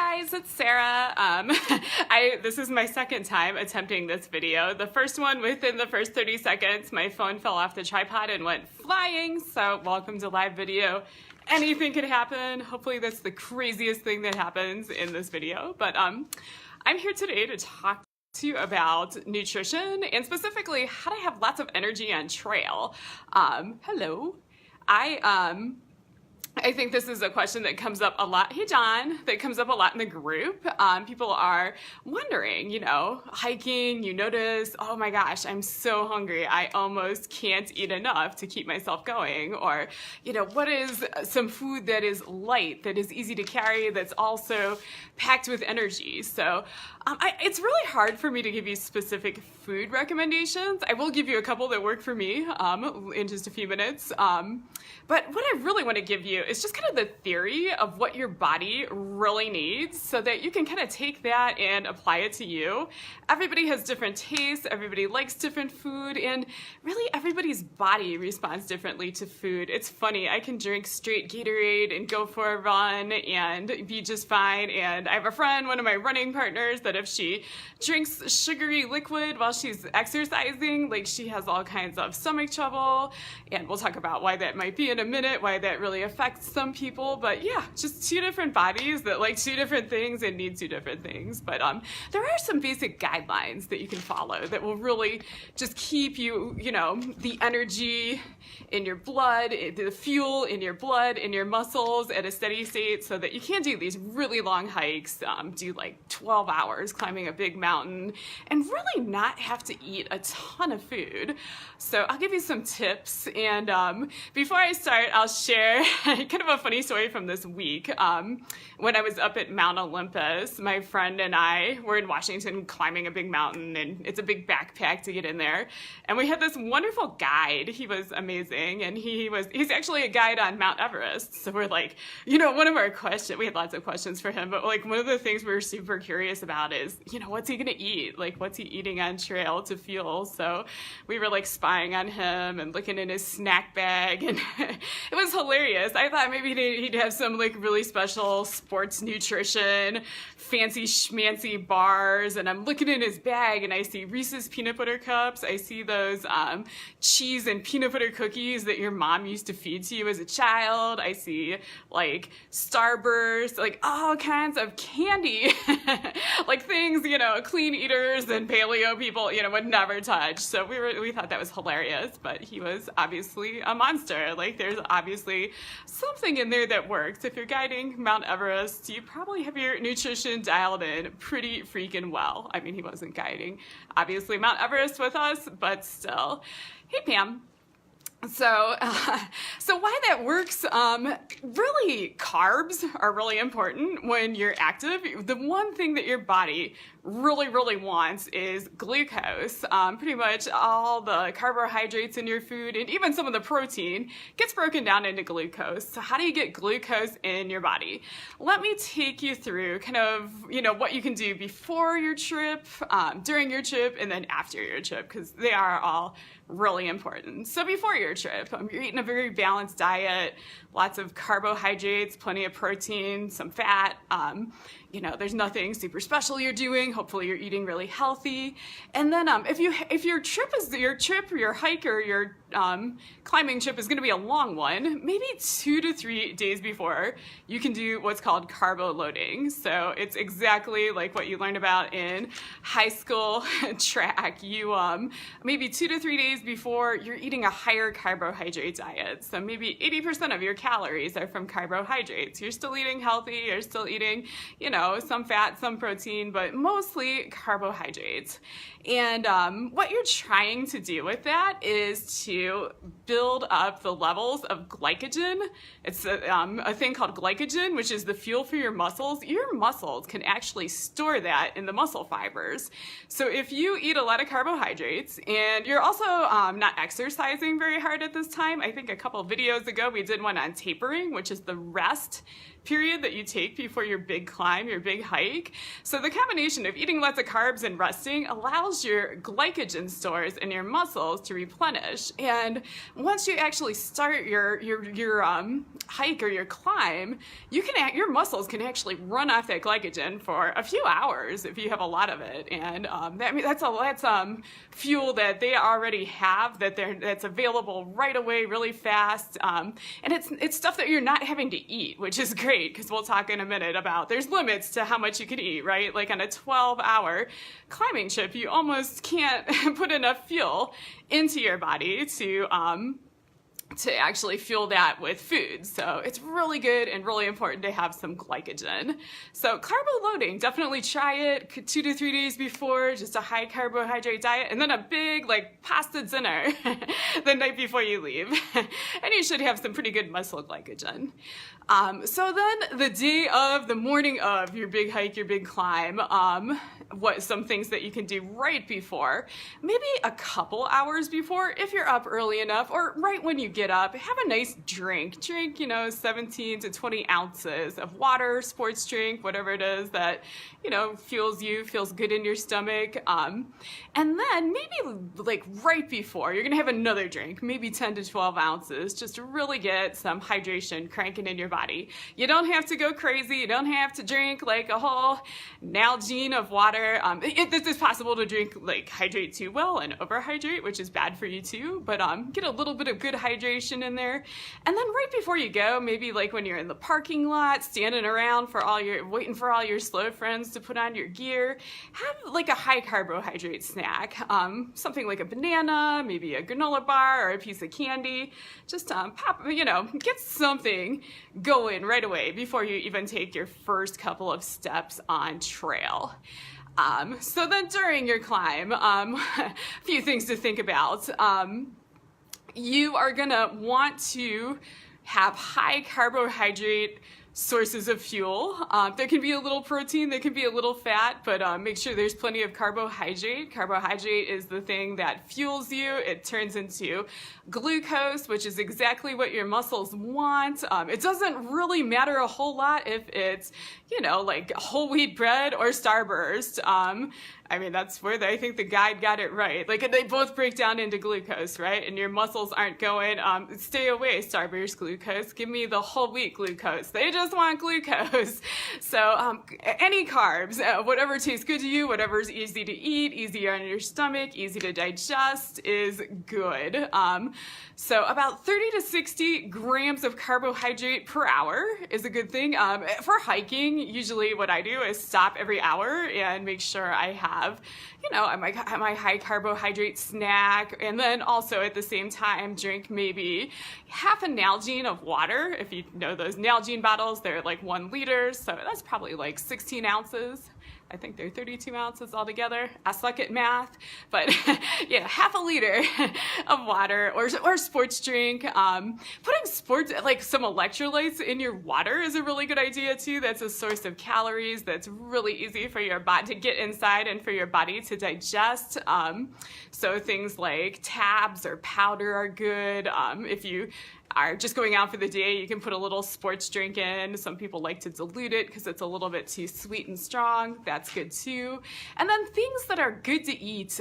Hi guys, it's Sarah. This is my second time attempting this video. The first one, within the first 30 seconds, my phone fell off the tripod and went flying. So welcome to live video. Anything could happen. Hopefully that's the craziest thing that happens in this video. But I'm here today to talk to you about nutrition and specifically how to have lots of energy on trail. Hello. I think this is a question that comes up a lot. Hey, John, that comes up a lot in the group. People are wondering, hiking, you notice, oh my gosh, I'm so hungry. I almost can't eat enough to keep myself going. Or, what is some food that is light, that is easy to carry, that's also packed with energy? So it's really hard for me to give you specific food recommendations. I will give you a couple that work for me in just a few minutes. But what I really want to give you is just kind of the theory of what your body really needs so that you can kind of take that and apply it to you. Everybody has different tastes, everybody likes different food, and really everybody's body responds differently to food. It's funny, I can drink straight Gatorade and go for a run and be just fine. And I have a friend, one of my running partners, that if she drinks sugary liquid while she's exercising, like she has all kinds of stomach trouble. And we'll talk about why that might be in a minute, why that really affects some people. But yeah, just two different bodies that like two different things and need two different things. But there are some basic guidelines that you can follow that will really just keep you, the energy in your blood, the fuel in your blood, in your muscles at a steady state so that you can do these really long hikes, do like 12 hours climbing a big mountain and really not have to eat a ton of food. So I'll give you some tips. And before I start, I'll share kind of a funny story from this week. When I was up at Mount Olympus, my friend and I were in Washington climbing a big mountain, and it's a big backpack to get in there. And we had this wonderful guide. He was amazing, and he's actually a guide on Mount Everest. So we're like, one of our questions, we had lots of questions for him, but like one of the things we were super curious about is, what's he gonna eat? Like, what's he eating on trail to fuel? So we were like spying on him and looking in his snack bag, and it was hilarious. I thought maybe he'd have some like really special sports nutrition, fancy schmancy bars, and I'm looking in his bag and I see Reese's peanut butter cups. I see those cheese and peanut butter cookies that your mom used to feed to you as a child. I see like Starburst, like all kinds of candy, like things, clean eaters and paleo people, would never touch. So we thought that was hilarious, but he was obviously a monster. Like there's obviously something in there that works. If you're guiding Mount Everest, you probably have your nutrition dialed in pretty freaking well. I mean, he wasn't guiding, obviously, Mount Everest with us, but still. Hey, Pam. So why that works, really carbs are really important when you're active. The one thing that your body really wants is glucose. Pretty much all the carbohydrates in your food and even some of the protein gets broken down into glucose. So how do you get glucose in your body? Let me take you through kind of, what you can do before your trip, during your trip, and then after your trip, because they are all really important. So before your trip, you're eating a very balanced diet, lots of carbohydrates, plenty of protein, some fat. There's nothing super special you're doing. Hopefully you're eating really healthy. And then if your trip or your hike or your climbing trip is going to be a long one, maybe 2 to 3 days before, you can do what's called carbo loading. So it's exactly like what you learned about in high school track. You maybe 2 to 3 days before, you're eating a higher carbohydrate diet. So maybe 80% of your calories are from carbohydrates. You're still eating healthy. You're still eating, some fat, some protein, but mostly carbohydrates. And what you're trying to do with that is to build up the levels of glycogen. It's a thing called glycogen, which is the fuel for your muscles. Your muscles can actually store that in the muscle fibers. So if you eat a lot of carbohydrates and you're also not exercising very hard at this time, I think a couple videos ago we did one on tapering, which is the rest period that you take before your big climb, your big hike. So the combination of eating lots of carbs and resting allows your glycogen stores in your muscles to replenish. And once you actually start your hike or your climb, your muscles can actually run off that glycogen for a few hours if you have a lot of it. And that's fuel that they already have, that's available right away, really fast. And it's stuff that you're not having to eat, which is great, because we'll talk in a minute about there's limits to how much you can eat, right? Like on a 12-hour climbing trip, you almost can't put enough fuel into your body to actually fuel that with food. So it's really good and really important to have some glycogen. So carbo loading, definitely try it 2 to 3 days before, just a high carbohydrate diet, and then a big like pasta dinner the night before you leave. And you should have some pretty good muscle glycogen. So then the morning of your big hike, your big climb, some things that you can do right before, maybe a couple hours before if you're up early enough, or right when you get up, have a nice drink. Drink, 17 to 20 ounces of water, sports drink, whatever it is that, feels good in your stomach. And then maybe like right before, you're gonna have another drink, maybe 10 to 12 ounces, just to really get some hydration cranking in your body. You don't have to go crazy. You don't have to drink like a whole Nalgene of water. It is possible to drink, hydrate too well and overhydrate, which is bad for you too, but get a little bit of good hydration in there. And then right before you go, maybe like when you're in the parking lot, standing around waiting for all your slow friends to put on your gear, have like a high carbohydrate snack, something like a banana, maybe a granola bar or a piece of candy. Just get something going right away before you even take your first couple of steps on trail. So then during your climb, a few things to think about. You are gonna want to have high carbohydrate sources of fuel. There can be a little protein, there can be a little fat, but make sure there's plenty of carbohydrate. Carbohydrate is the thing that fuels you. It turns into glucose, which is exactly what your muscles want. It doesn't really matter a whole lot if it's, like whole wheat bread or Starburst. That's where I think the guide got it right. Like, they both break down into glucose, right? And your muscles aren't going, stay away, Starburst glucose. Give me the whole wheat glucose. They just want glucose. So any carbs, whatever tastes good to you, whatever's easy to eat, easy on your stomach, easy to digest is good. So about 30 to 60 grams of carbohydrate per hour is a good thing. For hiking, usually what I do is stop every hour and make sure I have, my high carbohydrate snack, and then also at the same time drink maybe half a Nalgene of water. If you know those Nalgene bottles, they're like 1 liter, so that's probably like 16 ounces. I think they're 32 ounces altogether. I suck at math, but yeah, half a liter of water or sports drink. Putting some electrolytes in your water is a really good idea too. That's a source of calories that's really easy for your body to get inside and for your body to digest. So things like tabs or powder are good. If you are just going out for the day, you can put a little sports drink in. Some people like to dilute it because it's a little bit too sweet and strong. That's good too. And then things that are good to eat.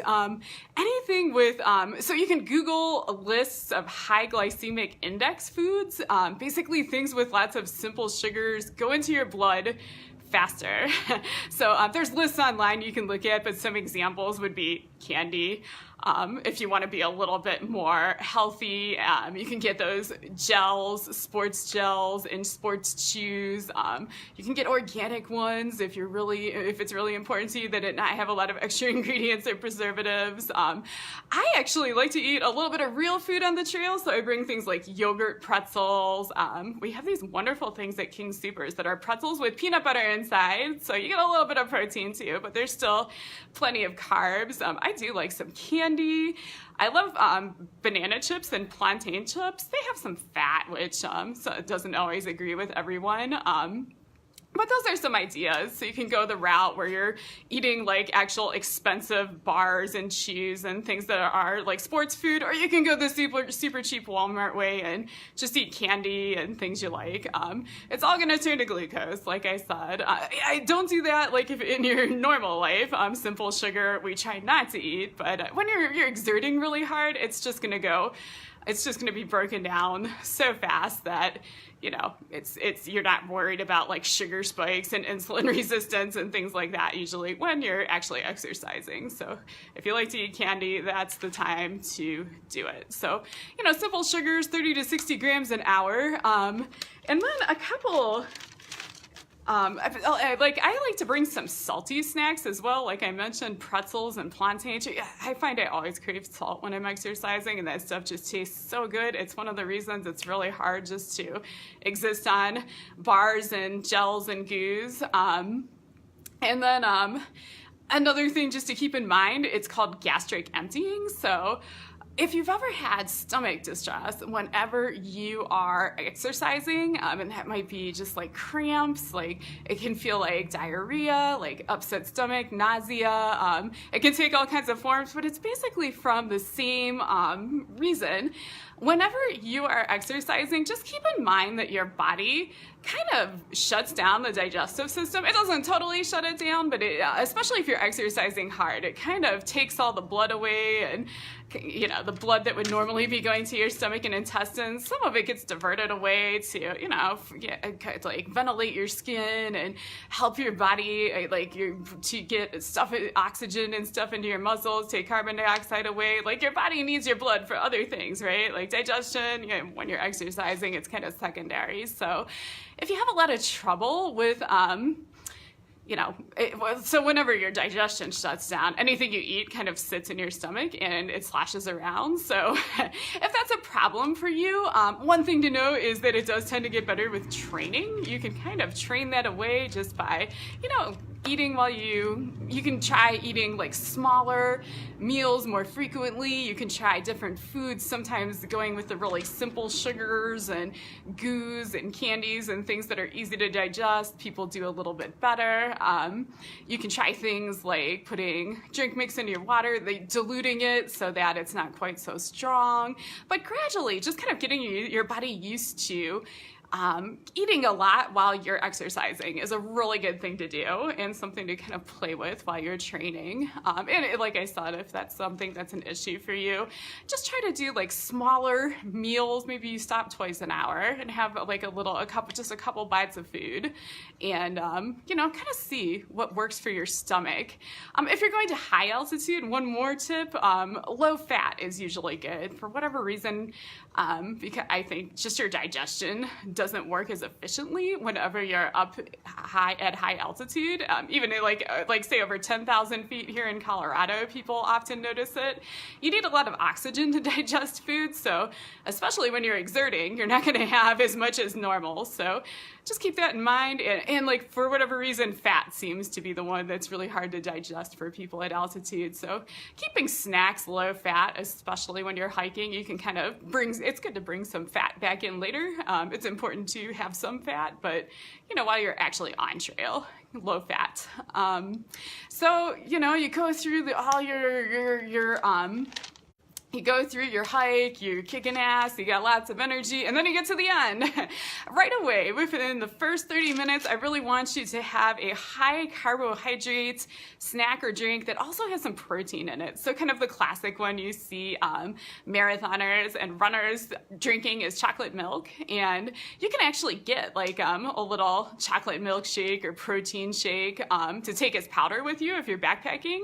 Anything with, so you can Google lists of high glycemic index foods. Basically things with lots of simple sugars go into your blood faster. So there's lists online you can look at, but some examples would be candy. If you want to be a little bit more healthy, you can get those gels, sports gels and sports chews. You can get organic ones if it's really important to you that it not have a lot of extra ingredients or preservatives. I actually like to eat a little bit of real food on the trail, so I bring things like yogurt pretzels. We have these wonderful things at King Soopers that are pretzels with peanut butter inside, so you get a little bit of protein too, but there's still plenty of carbs. I do like some candy. I love banana chips and plantain chips. They have some fat, which so it doesn't always agree with everyone. But those are some ideas. So you can go the route where you're eating like actual expensive bars and cheese and things that are like sports food, or you can go the super cheap Walmart way and just eat candy and things you like. It's all gonna turn to glucose, like I said. I don't do that like if in your normal life. Simple sugar we try not to eat, but when you're exerting really hard, it's just gonna be broken down so fast that, you know, you're not worried about like sugar spikes and insulin resistance and things like that usually when you're actually exercising. So if you like to eat candy, that's the time to do it. So, you know, simple sugars, 30 to 60 grams an hour. And then a couple, I like to bring some salty snacks as well. Like I mentioned, pretzels and plantains. I find I always crave salt when I'm exercising, and that stuff just tastes so good. It's one of the reasons it's really hard just to exist on bars and gels and goos. And then another thing just to keep in mind, it's called gastric emptying. So if you've ever had stomach distress whenever you are exercising, and that might be just like cramps, like it can feel like diarrhea, like upset stomach, nausea, it can take all kinds of forms, but it's basically from the same reason. Whenever you are exercising, just keep in mind that your body kind of shuts down the digestive system. It doesn't totally shut it down, but especially if you're exercising hard, it kind of takes all the blood away, and you know, the blood that would normally be going to your stomach and intestines, some of it gets diverted away to, you know, like ventilate your skin and help your body, to get stuff, oxygen and stuff into your muscles, take carbon dioxide away. Like your body needs your blood for other things, right? Like digestion, you know, when you're exercising, it's kind of secondary. So if you have a lot of trouble with, so whenever your digestion shuts down, anything you eat kind of sits in your stomach and it slashes around. So if that's a problem for you, one thing to know is that it does tend to get better with training. You can kind of train that away just by, you know, eating while you can try eating like smaller meals more frequently. You can try different foods, sometimes going with the really simple sugars and goos and candies and things that are easy to digest. People do a little bit better. You can try things like putting drink mix into your water, diluting it so that it's not quite so strong, but gradually just kind of getting your body used to eating a lot while you're exercising is a really good thing to do and something to kind of play with while you're training. Like I said, if that's something that's an issue for you, just try to do like smaller meals. Maybe you stop twice an hour and have like a couple bites of food, and kind of see what works for your stomach. If you're going to high altitude, one more tip, low fat is usually good for whatever reason, because I think just your digestion doesn't work as efficiently whenever you're up at high altitude. Even like say over 10,000 feet here in Colorado, people often notice it. You need a lot of oxygen to digest food, so especially when you're exerting, you're not going to have as much as normal. So just keep that in mind. And like for whatever reason, fat seems to be the one that's really hard to digest for people at altitude. So keeping snacks low fat, especially when you're hiking, you can kind of it's good to bring some fat back in later. It's important to have some fat, but while you're actually on trail, low fat. So you go through you go through your hike, you're kicking ass, you got lots of energy, and then you get to the end. Right away, within the first 30 minutes, I really want you to have a high carbohydrate snack or drink that also has some protein in it. So kind of the classic one you see marathoners and runners drinking is chocolate milk. And you can actually get like a little chocolate milkshake or protein shake to take as powder with you if you're backpacking.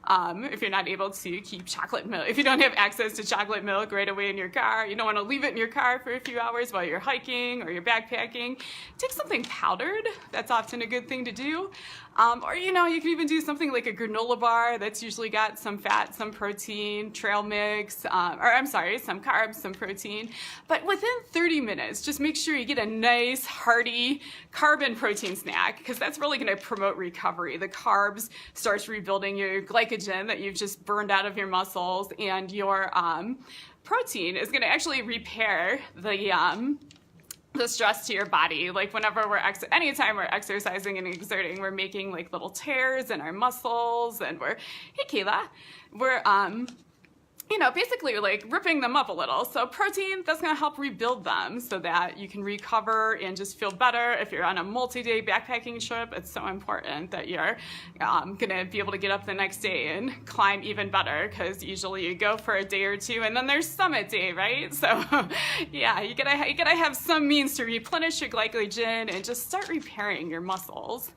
If you're not able to keep chocolate milk, if you don't have access to chocolate milk right away in your car, you don't want to leave it in your car for a few hours while you're hiking or you're backpacking, take something powdered. That's often a good thing to do. Or you can even do something like a granola bar that's usually got some fat, some protein, trail mix, some carbs, some protein. But within 30 minutes, just make sure you get a nice, hearty carb and protein snack, because that's really going to promote recovery. The carbs starts rebuilding your glycogen that you've just burned out of your muscles, and your protein is going to actually repair the stress to your body. Like whenever anytime we're exercising and exerting, we're making like little tears in our muscles, and hey Kayla, we're basically like ripping them up a little. So protein, that's gonna help rebuild them so that you can recover and just feel better. If you're on a multi-day backpacking trip, it's so important that you're gonna be able to get up the next day and climb even better, because usually you go for a day or two and then there's summit day, right? So yeah, you gotta have some means to replenish your glycogen and just start repairing your muscles.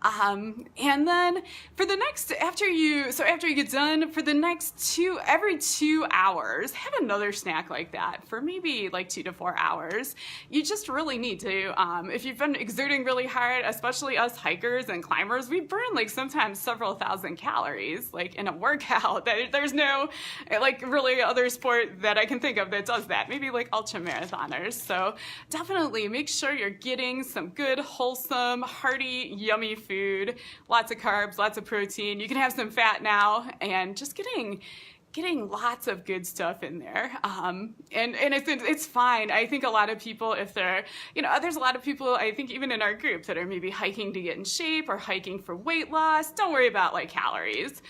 And then for the next, after you get done, for the next every 2 hours, have another snack like that for maybe like 2 to 4 hours. You just really need to, if you've been exerting really hard, especially us hikers and climbers, we burn like sometimes several thousand calories, like in a workout. There's no like really other sport that I can think of that does that, maybe like ultra marathoners. So definitely make sure you're getting some good, wholesome, hearty, yummy food, lots of carbs, lots of protein. You can have some fat now, and just getting lots of good stuff in there. And it's fine. I think a lot of people, if they're, there's a lot of people, I think even in our group, that are maybe hiking to get in shape or hiking for weight loss. Don't worry about like calories.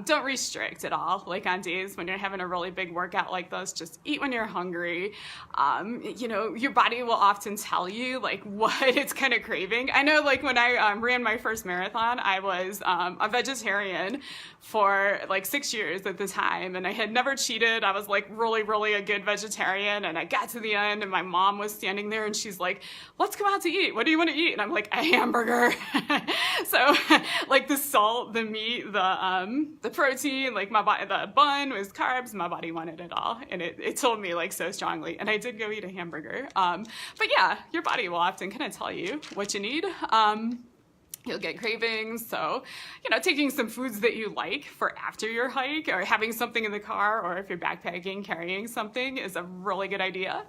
Don't restrict at all. Like on days when you're having a really big workout like this, just eat when you're hungry. Your body will often tell you like what it's kind of craving. I know like when I ran my first marathon, I was a vegetarian for like 6 years at the time, and I had never cheated. I was like really, really a good vegetarian, and I got to the end and my mom was standing there and she's like, let's go out to eat. What do you want to eat? And I'm like, a hamburger. So like the salt, the meat, the protein, like the bun was carbs, my body wanted it all. And it told me like so strongly, and I did go eat a hamburger. But yeah, your body will often kind of tell you what you need. You'll get cravings, so, taking some foods that you like for after your hike, or having something in the car, or if you're backpacking, carrying something is a really good idea.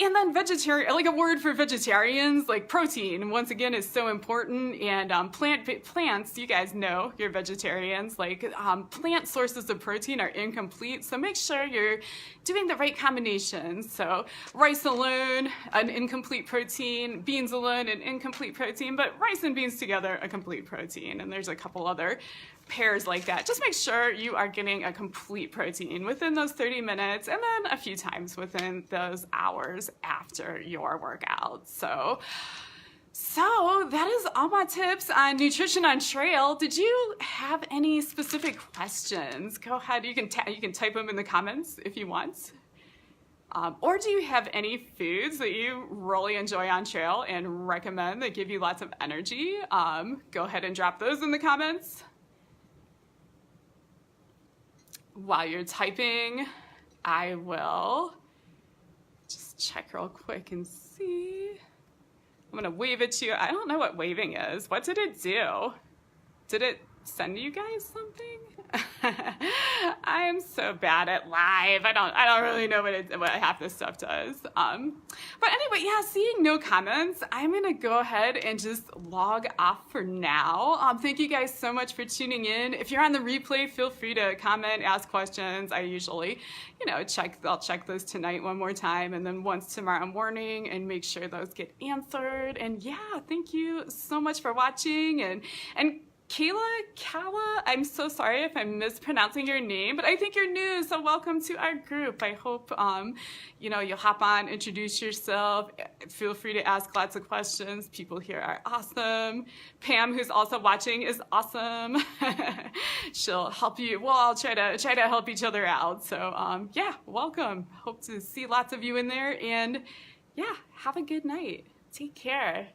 And then vegetarian, like a word for vegetarians, like protein, once again, is so important. And plants, you guys know, you're vegetarians, like plant sources of protein are incomplete. So make sure you're doing the right combinations. So rice alone, an incomplete protein, beans alone, an incomplete protein, but rice and beans together, a complete protein. And there's a couple other pairs like that. Just make sure you are getting a complete protein within those 30 minutes, and then a few times within those hours after your workout. So that is all my tips on nutrition on trail. Did you have any specific questions? Go ahead, you can type them in the comments if you want. Or do you have any foods that you really enjoy on trail and recommend that give you lots of energy? Go ahead and drop those in the comments. While you're typing, I will just check real quick and see. I'm gonna wave it to you. I don't know what waving is. What did it do? Did it send you guys something? I am so bad at live. I don't really know what half this stuff does. But anyway, yeah, seeing no comments, I'm gonna go ahead and just log off for now. Thank you guys so much for tuning in. If you're on the replay, feel free to comment, ask questions. I usually, I'll check those tonight one more time, and then once tomorrow morning, and make sure those get answered. And yeah, thank you so much for watching. And Kala, I'm so sorry if I'm mispronouncing your name, but I think you're new, so welcome to our group. I hope, you'll hop on, introduce yourself, feel free to ask lots of questions. People here are awesome. Pam, who's also watching, is awesome. She'll help you. We'll all try to help each other out. So yeah, welcome. Hope to see lots of you in there, and yeah, have a good night. Take care.